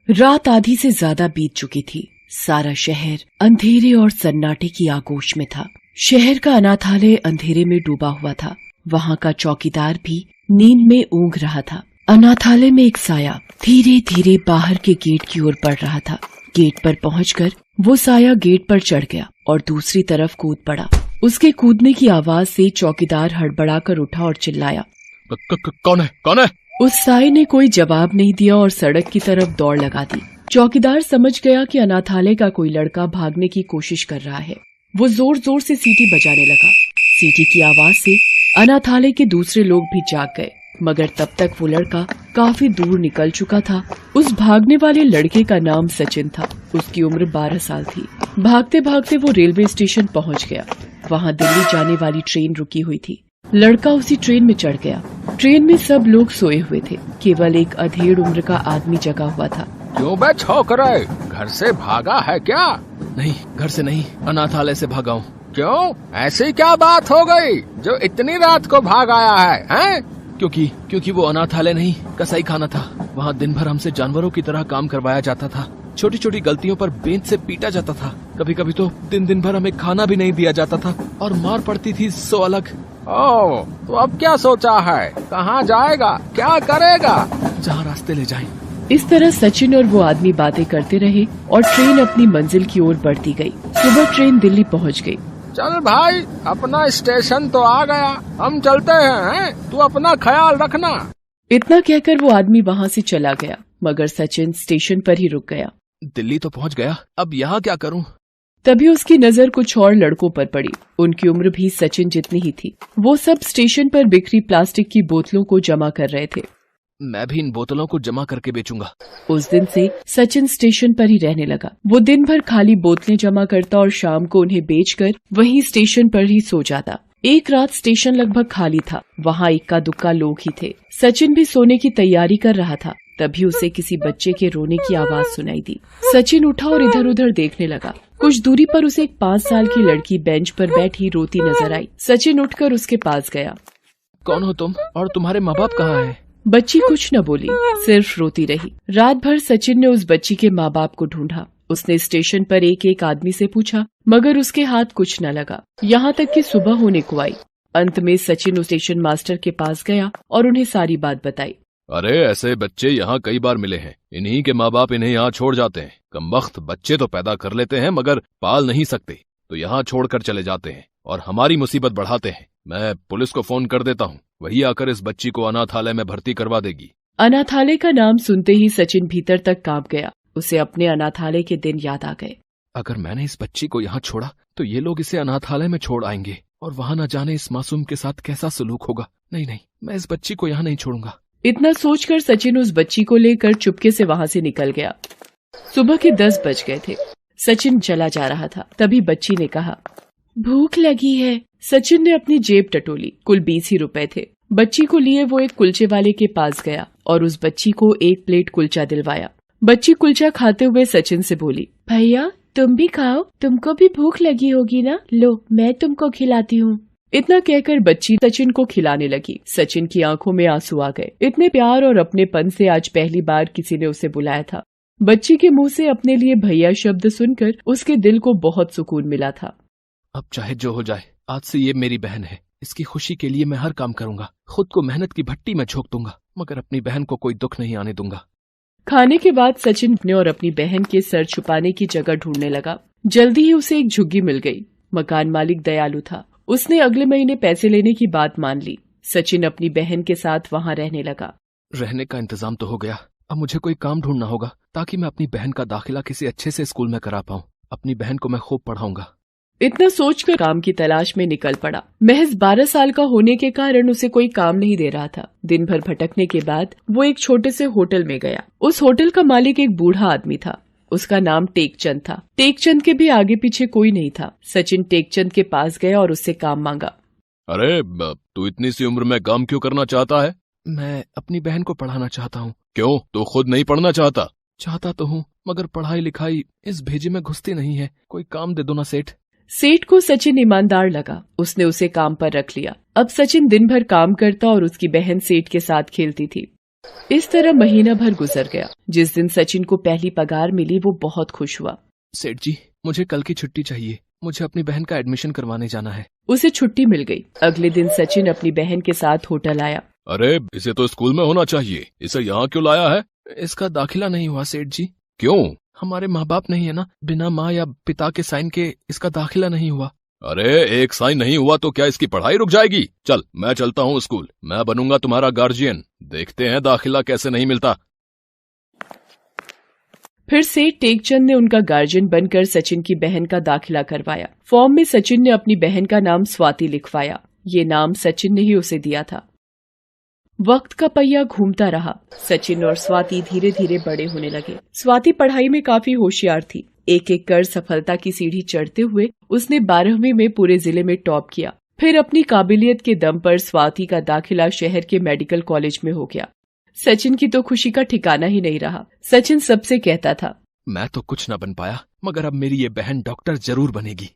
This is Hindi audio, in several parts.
रात आधी से ज्यादा बीत चुकी थी। सारा शहर अंधेरे और सन्नाटे की आगोश में था। शहर का अनाथालय अंधेरे में डूबा हुआ था। वहाँ का चौकीदार भी नींद में ऊँघ रहा था। अनाथालय में एक साया धीरे धीरे बाहर के गेट की ओर बढ़ रहा था। गेट पर पहुंचकर वो साया गेट पर चढ़ गया और दूसरी तरफ कूद पड़ा। उसके कूदने की आवाज से चौकीदार हड़बड़ाकर उठा और चिल्लाया, कौन है? कौन है? उस साये ने कोई जवाब नहीं दिया और सड़क की तरफ दौड़ लगा दी। चौकीदार समझ गया कि अनाथालय का कोई लड़का भागने की कोशिश कर रहा है। वो जोर जोर से सीटी बजाने लगा। सीटी की आवाज से अनाथालय के दूसरे लोग भी जाग गए, मगर तब तक वो लड़का काफी दूर निकल चुका था। उस भागने वाले लड़के का नाम सचिन था। उसकी उम्र 12 साल थी। भागते भागते वो रेलवे स्टेशन पहुंच गया। वहाँ दिल्ली जाने वाली ट्रेन रुकी हुई थी। लड़का उसी ट्रेन में चढ़ गया। ट्रेन में सब लोग सोए हुए थे। केवल एक अधेड़ उम्र का आदमी जगा हुआ था। क्यों बे छोकरे, घर से भागा है क्या? नहीं, घर से नहीं, अनाथालय से भागा हूँ। क्यों, ऐसी क्या बात हो गई जो इतनी रात को भाग आया है? क्योंकि वो अनाथालय नहीं, कसाई खाना था। वहाँ दिन भर हमसे जानवरों की तरह काम करवाया जाता था। छोटी छोटी गलतियों पर बेंच से पीटा जाता था। कभी कभी तो दिन भर हमें खाना भी नहीं दिया जाता था और मार पड़ती थी सो अलग। ओह, तो अब क्या सोचा है? कहाँ जाएगा, क्या करेगा? जहाँ रास्ते ले जाएं। इस तरह सचिन और वो आदमी बातें करते रहे और ट्रेन अपनी मंजिल की ओर बढ़ती गई। सुबह ट्रेन दिल्ली पहुँच गई। चल भाई, अपना स्टेशन तो आ गया, हम चलते हैं। तू अपना ख्याल रखना। इतना कहकर वो आदमी वहाँ से चला गया, मगर सचिन स्टेशन पर ही रुक गया। दिल्ली तो पहुँच गया, अब यहाँ क्या करूँ? तभी उसकी नजर कुछ और लड़कों पर पड़ी। उनकी उम्र भी सचिन जितनी ही थी। वो सब स्टेशन पर बिखरी प्लास्टिक की बोतलों को जमा कर रहे थे। मैं भी इन बोतलों को जमा करके बेचूंगा। उस दिन से सचिन स्टेशन पर ही रहने लगा। वो दिन भर खाली बोतलें जमा करता और शाम को उन्हें बेचकर वहीं स्टेशन पर ही सो जाता। एक रात स्टेशन लगभग खाली था। वहाँ इक्का दुक्का लोग ही थे। सचिन भी सोने की तैयारी कर रहा था। तभी उसे किसी बच्चे के रोने की आवाज सुनाई दी। सचिन उठा और इधर उधर देखने लगा। कुछ दूरी पर उसे एक 5 साल की लड़की बेंच पर बैठी रोती नजर आई। सचिन उठकर उसके पास गया। कौन हो तुम और तुम्हारे माँ बाप कहाँ हैं? बच्ची कुछ न बोली, सिर्फ रोती रही। रात भर सचिन ने उस बच्ची के माँ बाप को ढूंढा। उसने स्टेशन पर एक एक आदमी से पूछा, मगर उसके हाथ कुछ न लगा। यहाँ तक कि सुबह होने को आई। अंत में सचिन उस स्टेशन मास्टर के पास गया और उन्हें सारी बात बताई। अरे ऐसे बच्चे यहाँ कई बार मिले हैं। इन्हीं के माँ बाप इन्हें यहाँ छोड़ जाते हैं। कमबख्त बच्चे तो पैदा कर लेते हैं मगर पाल नहीं सकते, तो यहाँ छोड़कर चले जाते हैं और हमारी मुसीबत बढ़ाते हैं। मैं पुलिस को फोन कर देता हूँ, वही आकर इस बच्ची को अनाथालय में भर्ती करवा देगी। अनाथालय का नाम सुनते ही सचिन भीतर तक कांप गया। उसे अपने अनाथालय के दिन याद आ गए। अगर मैंने इस बच्ची को यहाँ छोड़ा तो ये लोग इसे अनाथालय में छोड़ आएंगे और वहाँ न जाने इस मासूम के साथ कैसा सलूक होगा। नहीं, मैं इस बच्ची को यहाँ नहीं छोड़ूंगा। इतना सोचकर सचिन उस बच्ची को लेकर चुपके से वहाँ से निकल गया। सुबह के 10 बज गए थे। सचिन चला जा रहा था। तभी बच्ची ने कहा, भूख लगी है। सचिन ने अपनी जेब टटोली। कुल 20 ही रुपए थे। बच्ची को लिए वो एक कुलचे वाले के पास गया और उस बच्ची को 1 प्लेट कुलचा दिलवाया। बच्ची कुलचा खाते हुए सचिन से बोली, भैया तुम भी खाओ, तुमको भी भूख लगी होगी ना, लो मैं तुमको खिलाती हूँ। इतना कहकर बच्ची सचिन को खिलाने लगी। सचिन की आंखों में आंसू आ गए। इतने प्यार और अपनेपन से आज पहली बार किसी ने उसे बुलाया था। बच्ची के मुंह से अपने लिए भैया शब्द सुनकर उसके दिल को बहुत सुकून मिला था। अब चाहे जो हो जाए, आज से ये मेरी बहन है। इसकी खुशी के लिए मैं हर काम करूंगा। खुद को मेहनत की भट्टी में झोंक दूंगा, मगर अपनी बहन को कोई दुख नहीं आने दूंगा। खाने के बाद सचिन अपने और अपनी बहन के सर छुपाने की जगह ढूंढने लगा। जल्दी ही उसे एक झुग्गी मिल गई। मकान मालिक दयालु था। उसने अगले महीने पैसे लेने की बात मान ली। सचिन अपनी बहन के साथ वहाँ रहने लगा। रहने का इंतजाम तो हो गया, अब मुझे कोई काम ढूंढना होगा ताकि मैं अपनी बहन का दाखिला किसी अच्छे से स्कूल में करा पाऊँ। अपनी बहन को मैं खूब पढ़ाऊंगा। इतना सोचकर काम की तलाश में निकल पड़ा। महज 12 साल का होने के कारण उसे कोई काम नहीं दे रहा था। दिन भर भटकने के बाद वो एक छोटे से होटल में गया। उस होटल का मालिक एक बूढ़ा आदमी था। उसका नाम टेकचंद था। टेकचंद के भी आगे पीछे कोई नहीं था। सचिन टेकचंद के पास गया और उससे काम मांगा। अरे तू इतनी सी उम्र में काम क्यों करना चाहता है? मैं अपनी बहन को पढ़ाना चाहता हूँ। क्यों, तू खुद नहीं पढ़ना चाहता? चाहता तो हूँ, मगर पढ़ाई लिखाई इस भेजे में घुसती नहीं है। कोई काम दे दो ना सेठ। सेठ को सचिन ईमानदार लगा। उसने उसे काम पर रख लिया। अब सचिन दिन भर काम करता और उसकी बहन सेठ के साथ खेलती थी। इस तरह महीना भर गुजर गया। जिस दिन सचिन को पहली पगार मिली वो बहुत खुश हुआ। सेठ जी, मुझे कल की छुट्टी चाहिए, मुझे अपनी बहन का एडमिशन करवाने जाना है। उसे छुट्टी मिल गई। अगले दिन सचिन अपनी बहन के साथ होटल आया। अरे इसे तो स्कूल में होना चाहिए, इसे यहाँ क्यों लाया है? इसका दाखिला नहीं हुआ सेठ जी। क्यों? हमारे माँ बाप नहीं है ना, बिना माँ या पिता के साइन के इसका दाखिला नहीं हुआ। अरे एक साइन नहीं हुआ तो क्या इसकी पढ़ाई रुक जाएगी? चल मैं चलता हूँ स्कूल, मैं बनूंगा तुम्हारा गार्जियन, देखते हैं दाखिला कैसे नहीं मिलता। फिर से टेकचंद ने उनका गार्जियन बनकर सचिन की बहन का दाखिला करवाया। फॉर्म में सचिन ने अपनी बहन का नाम स्वाति लिखवाया। ये नाम सचिन ने ही उसे दिया था। वक्त का पहिया घूमता रहा। सचिन और स्वाति धीरे धीरे बड़े होने लगे। स्वाति पढ़ाई में काफी होशियार थी। एक एक कर सफलता की सीढ़ी चढ़ते हुए उसने 12वीं में पूरे जिले में टॉप किया। फिर अपनी काबिलियत के दम पर स्वाति का दाखिला शहर के मेडिकल कॉलेज में हो गया। सचिन की तो खुशी का ठिकाना ही नहीं रहा। सचिन सबसे कहता था, मैं तो कुछ न बन पाया, मगर अब मेरी ये बहन डॉक्टर जरूर बनेगी।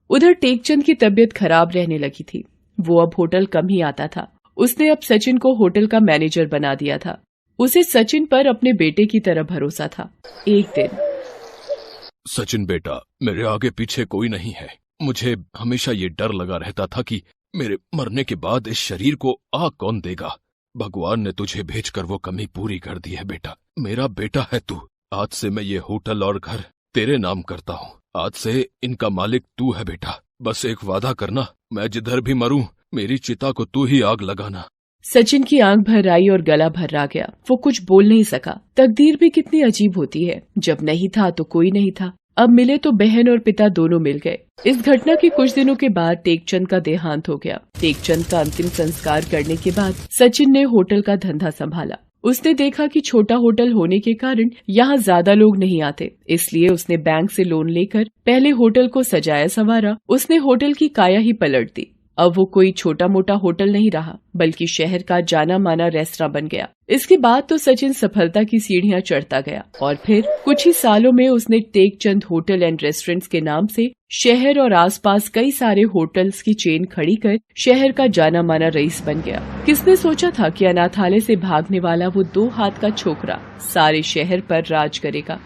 उधर टेकचंद की तबीयत खराब रहने लगी थी। वो अब होटल कम ही आता था। उसने अब सचिन को होटल का मैनेजर बना दिया था। उसे सचिन पर अपने बेटे की तरह भरोसा था। एक दिन, सचिन बेटा, मेरे आगे पीछे कोई नहीं है। मुझे हमेशा ये डर लगा रहता था कि मेरे मरने के बाद इस शरीर को आग कौन देगा। भगवान ने तुझे भेजकर वो कमी पूरी कर दी है बेटा। मेरा बेटा है तू। आज से मैं ये होटल और घर तेरे नाम करता हूँ। आज से इनका मालिक तू है बेटा। बस एक वादा करना, मैं जिधर भी मरूं मेरी चिता को तू ही आग लगाना। सचिन की आंख भर आई और गला भर्रा गया। वो कुछ बोल नहीं सका। तकदीर भी कितनी अजीब होती है, जब नहीं था तो कोई नहीं था, अब मिले तो बहन और पिता दोनों मिल गए। इस घटना के कुछ दिनों के बाद टेकचंद का देहांत हो गया। टेकचंद का अंतिम संस्कार करने के बाद सचिन ने होटल का धंधा संभाला। उसने देखा कि छोटा होटल होने के कारण यहाँ ज्यादा लोग नहीं आते, इसलिए उसने बैंक से लोन लेकर पहले होटल को सजाया संवारा। उसने होटल की काया ही पलट दी। अब वो कोई छोटा मोटा होटल नहीं रहा, बल्कि शहर का जाना माना रेस्तरां बन गया। इसके बाद तो सचिन सफलता की सीढ़ियां चढ़ता गया और फिर कुछ ही सालों में उसने टेकचंद होटल एंड रेस्टोरेंट्स के नाम से शहर और आसपास कई सारे होटल्स की चेन खड़ी कर शहर का जाना माना रईस बन गया। किसने सोचा था कि अनाथालय से भागने वाला वो 2 हाथ का छोकरा सारे शहर पर राज करेगा।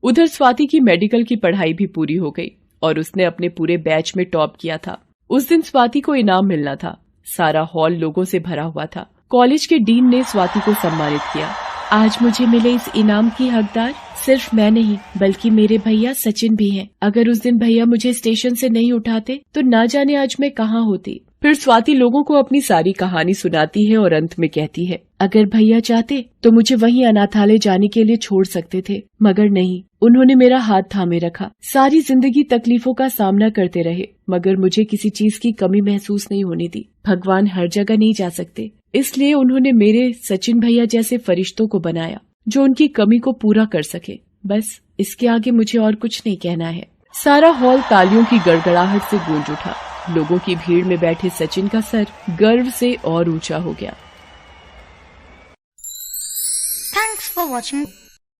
उधर स्वाति की मेडिकल की पढ़ाई भी पूरी हो गई और उसने अपने पूरे बैच में टॉप किया था। उस दिन स्वाति को इनाम मिलना था। सारा हॉल लोगों से भरा हुआ था। कॉलेज के डीन ने स्वाति को सम्मानित किया। आज मुझे मिले इस इनाम की हकदार सिर्फ मैं नहीं, बल्कि मेरे भैया सचिन भी हैं। अगर उस दिन भैया मुझे स्टेशन से नहीं उठाते तो ना जाने आज मैं कहाँ होती। फिर स्वाति लोगों को अपनी सारी कहानी सुनाती है और अंत में कहती है, अगर भैया चाहते तो मुझे वहीं अनाथालय जाने के लिए छोड़ सकते थे, मगर नहीं, उन्होंने मेरा हाथ थामे रखा। सारी जिंदगी तकलीफों का सामना करते रहे, मगर मुझे किसी चीज की कमी महसूस नहीं होने दी। भगवान हर जगह नहीं जा सकते, इसलिए उन्होंने मेरे सचिन भैया जैसे फरिश्तों को बनाया जो उनकी कमी को पूरा कर सके। बस इसके आगे मुझे और कुछ नहीं कहना है। सारा हॉल तालियों की गड़गड़ाहट से गूंज उठा। लोगों की भीड़ में बैठे सचिन का सर गर्व से और ऊंचा हो गया। Thanks for watching.